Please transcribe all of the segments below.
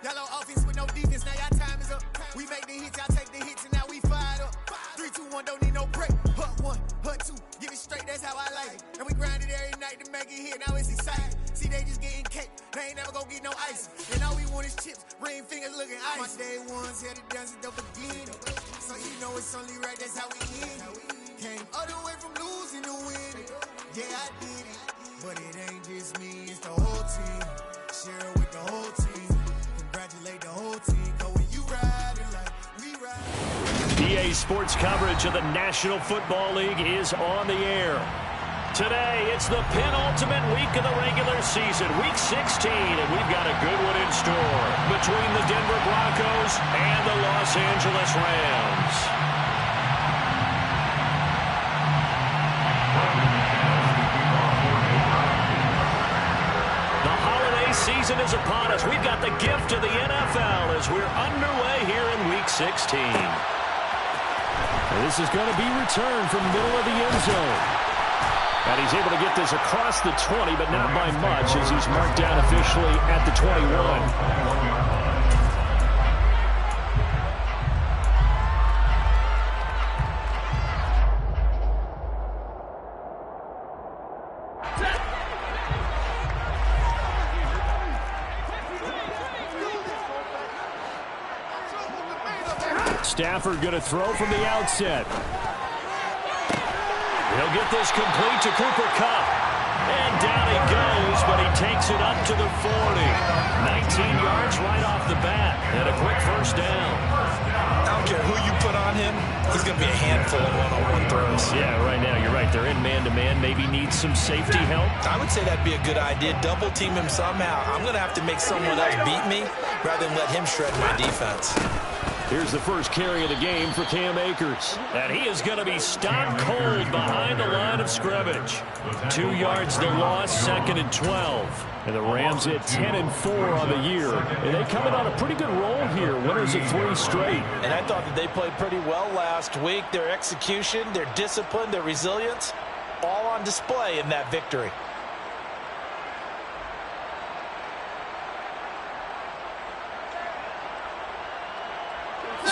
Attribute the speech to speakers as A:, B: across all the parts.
A: Yellow offense with no defense, now y'all time is up. We make the hits, y'all take the hits, and now we fired up. 3, 2, 1, don't need no break. Hut 1, hut 2, get it straight, that's how I like it. And we grind it every night to make it hit, now it's exciting. See, they just getting cake, they ain't never gonna get no ice. And all we want is chips, ring fingers looking ice. My day ones had it done since the beginning. So you know it's only right, that's how we end it. Came all the way from losing to winning. Yeah, I did it, but it ain't just me, it's the whole team. Share it with the whole team. Congratulate the whole team, cause when you ride it like we ride.
B: EA Sports coverage of the National Football League is on the air. Today, it's the penultimate week of the regular season, week 16, and we've got a good one in store between the Denver Broncos and the Los Angeles Rams. The holiday season is upon us. We've got the gift of the NFL as we're underway here in week 16.
C: And this is going to be returned from the middle of the end zone. And he's able to get this across the 20, but not by much as he's marked down officially at the 21. Stafford going to throw from the outset.
B: He'll get this complete to Cooper Kupp. And down he goes, but he takes it up to the 40. 19 yards right off the bat. And a quick first down.
D: I don't care who you put on him. He's going to be a handful of one-on-one throws.
B: Yeah, right now, you're right. They're in man-to-man. Maybe needs some safety help.
D: I would say that'd be a good idea. Double team him somehow. I'm going to have to make someone else beat me rather than let him shred my defense.
C: Here's the first carry of the game for Cam Akers.
B: And he is going to be stopped cold behind the line of scrimmage. 2 yards the loss, 2nd and 12.
C: And the Rams at 10-4 on the year. And they come in on a pretty good roll here. Winners of 3 straight.
D: And I thought that they played pretty well last week. Their execution, their discipline, their resilience, all on display in that victory.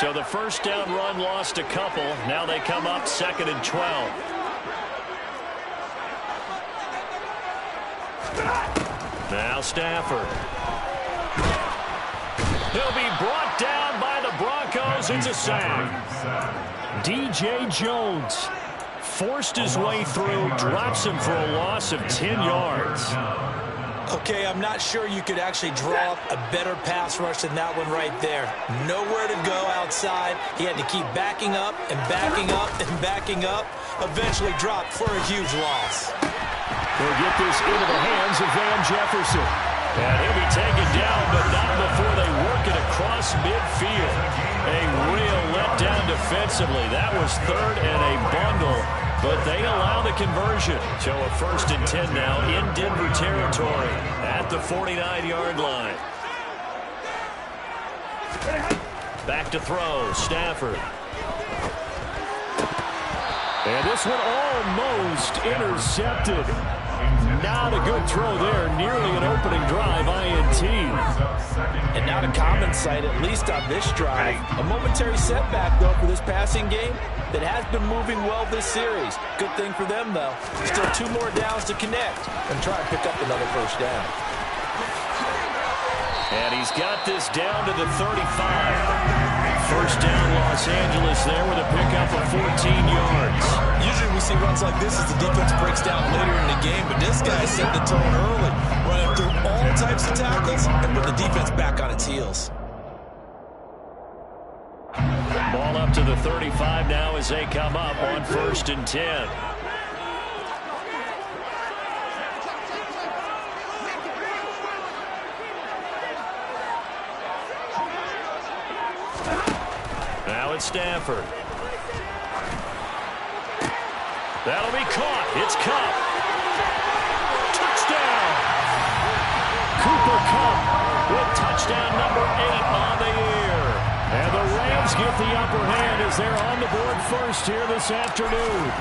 B: So the first down run lost a couple. Now they come up 2nd and 12. Now Stafford. He'll be brought down by the Broncos. It's a sack.
C: DJ Jones forced his way through, drops him for a loss of 10 yards.
D: Okay, I'm not sure you could actually draw up a better pass rush than that one right there. Nowhere to go outside. He had to keep backing up and backing up and backing up. Eventually dropped for a huge loss.
C: They'll get this into the hands of Van Jefferson.
B: And he'll be taken down, but not before they work it across midfield. A real letdown defensively. That was 3rd and a bundle. But they allow the conversion. So a 1st and 10 now in Denver territory at the 49-yard line. Back to throw, Stafford.
C: And this one almost intercepted. Not a good throw there. Nearly an opening drive, INT.
D: And not a common sight, at least on this drive. A momentary setback, though, for this passing game that has been moving well this series. Good thing for them, though. Still 2 more downs to connect and try and pick up another first down.
B: And he's got this down to the 35. First down, Los Angeles there with a pickup of 14 yards.
D: Usually we see runs like this as the defense breaks down later in the game, but this guy set the tone early, running through all types of tackles and put the defense back on its heels.
B: Ball up to the 35 now as they come up on 1st and 10. Now it's Stafford. That'll be caught. It's Kupp. Touchdown.
C: Cooper Kupp
B: with touchdown number 8 on the year.
C: And the Rams get the upper hand as they're on the board first here this afternoon.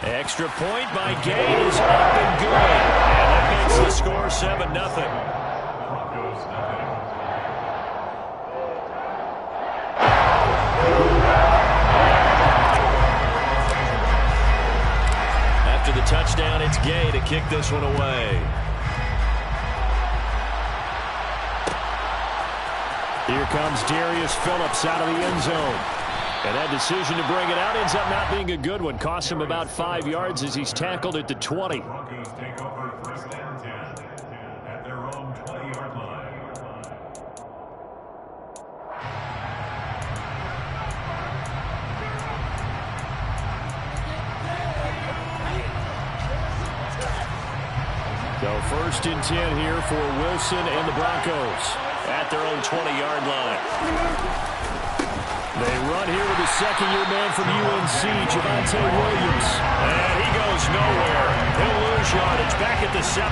B: Extra point by Gay is up and good. And that makes the score 7-0. touchdown. It's Gay to kick this one away.
C: Here comes Darius Phillips out of the end zone. And that decision to bring it out ends up not being a good one. Costs him about 5 yards as he's tackled at the 20.
E: Broncos take over 1st and 10 at their own 20-yard line.
C: So 1st and 10 here for Wilson and the Broncos at their own 20-yard line. They run here with the second-year man from UNC, Javonte Williams.
B: And he goes nowhere. He'll lose yardage back at the 17.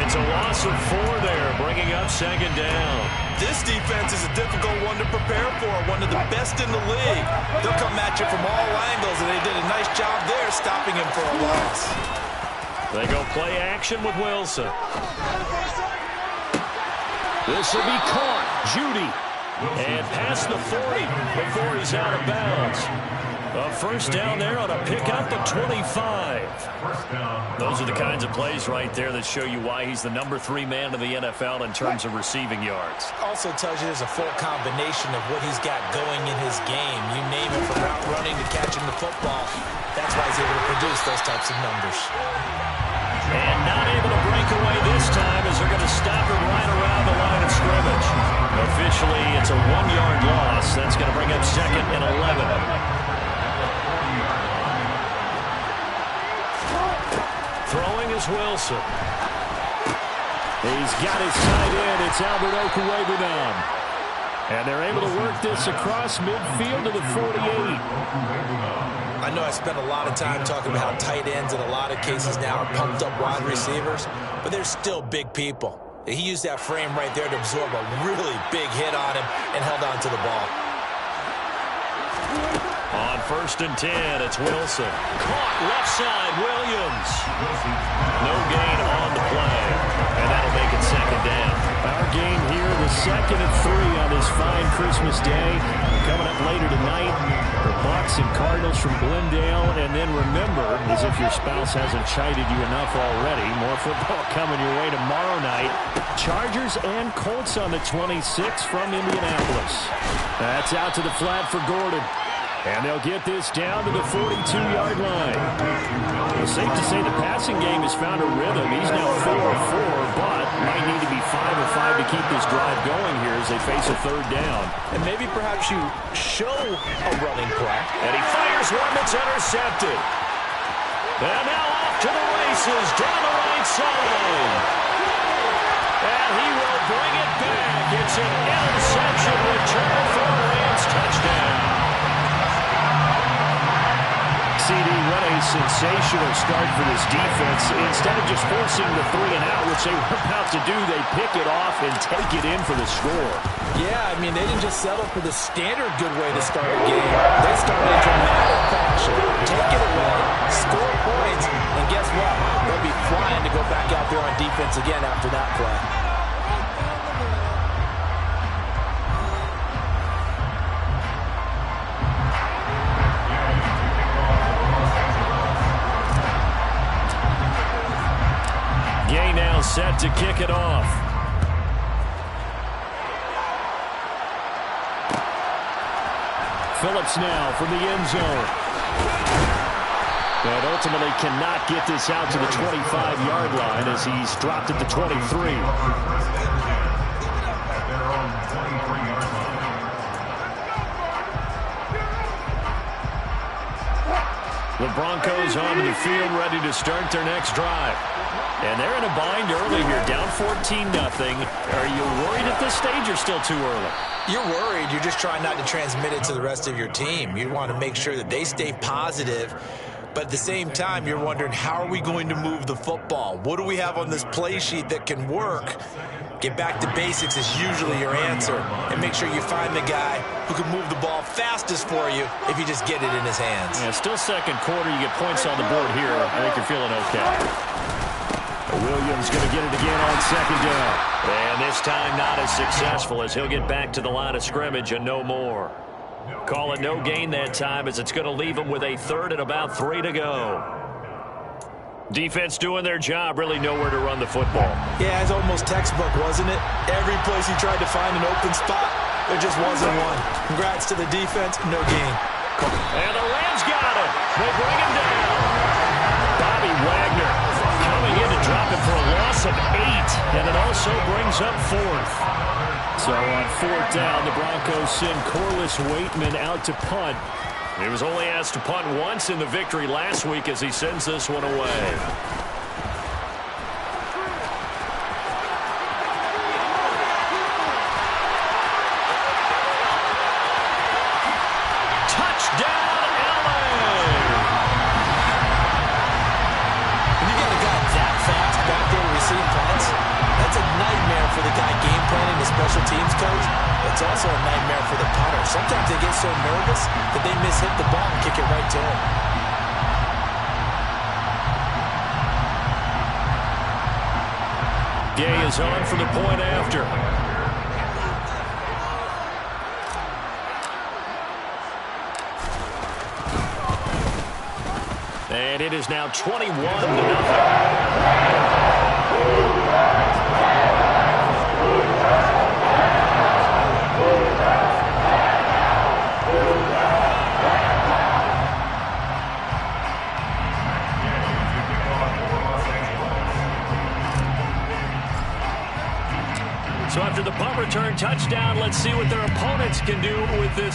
B: It's a loss of 4 there, bringing up 2nd down.
D: This defense is a difficult one to prepare for, one of the best in the league. They'll come at you from all angles, and they did a nice job there stopping him for a loss.
B: They go play action with Wilson.
C: This will be caught. Judy.
B: And past the 40 before he's out of bounds. A 1st down there on a pickup of 25. Those are the kinds of plays right there that show you why he's the number 3 man in the NFL in terms of receiving yards.
D: Also tells you there's a full combination of what he's got going in his game. You name it, from route running to catching the football. That's why he's able to produce those types of numbers.
B: And not able to break away this time as they're going to stop him right around the line of scrimmage. Officially, it's a 1-yard loss. That's going to bring up 2nd and 11. Throwing is Wilson.
C: He's got his tight end. It's Albert Okwuegbunam. And they're able to work this across midfield to the 48.
D: I know I spent a lot of time talking about how tight ends in a lot of cases now are pumped up wide receivers, but they're still big people. He used that frame right there to absorb a really big hit on him and held on to the ball.
B: On 1st and 10, it's Wilson. Caught left side, Williams. No gain on the play, and that'll make it 2nd down.
C: Our game here, the 2nd and 3 on this fine Christmas day. Coming up later tonight, the Bucs and Cardinals from Glendale. And then remember, as if your spouse hasn't chided you enough already, more football coming your way tomorrow night. Chargers and Colts on the 26 from Indianapolis. That's out to the flat for Gordon. And they'll get this down to the 42-yard line. It's safe to say the passing game has found a rhythm. He's now 4 of 4, but might need to be 5 of 5 to keep this drive going here as they face a 3rd down.
D: And maybe perhaps you show a running play.
B: And he fires one that's intercepted. And now off to the races down the right side. And he will bring it back. It's an interception return for a Rams touchdown.
C: CD, what a sensational start for this defense. Instead of just forcing the 3 and out, which they were about to do, they pick it off and take it in for the score.
D: Yeah, I mean, they didn't just settle for the standard good way to start a game. They started in dramatic fashion. Take it away, score points, and guess what? They'll be flying to go back out there on defense again after that play.
B: Gay now set to kick it off.
C: Phillips now from the end zone. And ultimately cannot get this out to the 25-yard line as he's dropped at the 23.
B: The Broncos onto the field, ready to start their next drive. And they're in a bind early here, down 14-0. Are you worried at this stage or still too early?
D: You're worried. You're just trying not to transmit it to the rest of your team. You want to make sure that they stay positive. But at the same time, you're wondering, how are we going to move the football? What do we have on this play sheet that can work? Get back to basics is usually your answer. And make sure you find the guy who can move the ball fastest for you if you just get it in his hands.
B: Yeah, still 2nd quarter. You get points on the board here. I think you're feeling okay.
C: Williams going to get it again on 2nd down.
B: And this time not as successful as he'll get back to the line of scrimmage and no more. Call it no gain that time as it's going to leave him with a 3rd and about 3 to go. Defense doing their job, really nowhere to run the football.
D: Yeah, it's almost textbook, wasn't it? Every place he tried to find an open spot, there just wasn't one. Congrats to the defense, no gain.
B: And the Rams got him. They bring him down. Bobby Wagner coming in to drop him for a loss of 8, and it also brings up 4th. So on 4th down, the Broncos send Corliss Waitman out to punt. He was only asked to punt once in the victory last week as he sends this one away. Touchdown, LA!
D: When you got a guy that fast back there to receive punts, that's a nightmare for the guy game planning, the special teams coach. It's also a nightmare for the punter. Sometimes they get so nervous that they miss-hit the ball and kick it right to him.
B: Gay is on for the point after. And it is now 21-0. So after the punt return touchdown, let's see what their opponents can do with this.